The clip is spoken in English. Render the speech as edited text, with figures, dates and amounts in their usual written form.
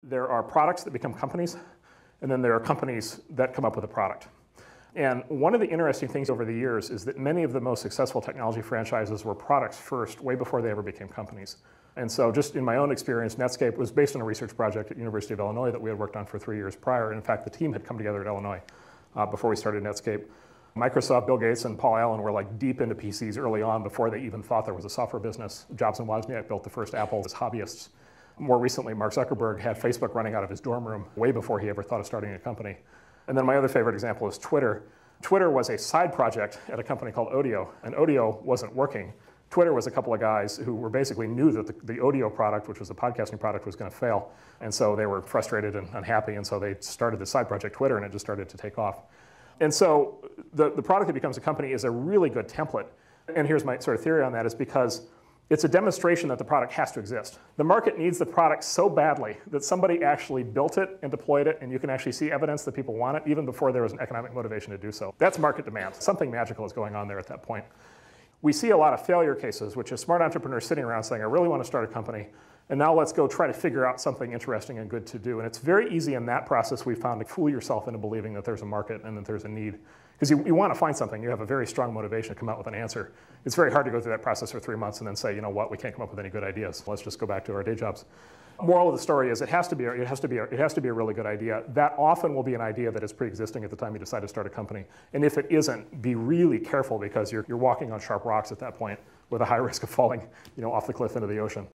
There are products that become companies, and then there are companies that come up with a product. And one of the interesting things over the years is that many of the most successful technology franchises were products first, way before they ever became companies. And so just in my own experience, Netscape was based on a research project at the University of Illinois that we had worked on for 3 years prior. In fact, the team had come together at Illinois before we started Netscape. Microsoft, Bill Gates, and Paul Allen were like deep into PCs early on before they even thought there was a software business. Jobs and Wozniak built the first Apple as hobbyists. More recently, Mark Zuckerberg had Facebook running out of his dorm room way before he ever thought of starting a company. And then my other favorite example is Twitter. Twitter was a side project at a company called Odeo, and Odeo wasn't working. Twitter was a couple of guys who were basically knew that the Odeo product, which was a podcasting product, was going to fail. And so they were frustrated and unhappy, and so they started the side project Twitter, and it just started to take off. And so the product that becomes a company is a really good template. And here's my sort of theory on that, is because it's a demonstration that the product has to exist. The market needs the product so badly that somebody actually built it and deployed it, and you can actually see evidence that people want it even before there was an economic motivation to do so. That's market demand. Something magical is going on there at that point. We see a lot of failure cases, which is smart entrepreneurs sitting around saying, I really want to start a company, and now let's go try to figure out something interesting and good to do. And it's very easy in that process, we found, to fool yourself into believing that there's a market and that there's a need. Because you want to find something, you have a very strong motivation to come out with an answer. It's very hard to go through that process for 3 months and then say, you know what, we can't come up with any good ideas. Let's just go back to our day jobs. Moral of the story is it has to be a really good idea. That often will be an idea that is pre-existing at the time you decide to start a company. And if it isn't, be really careful, because you're walking on sharp rocks at that point with a high risk of falling, off the cliff into the ocean.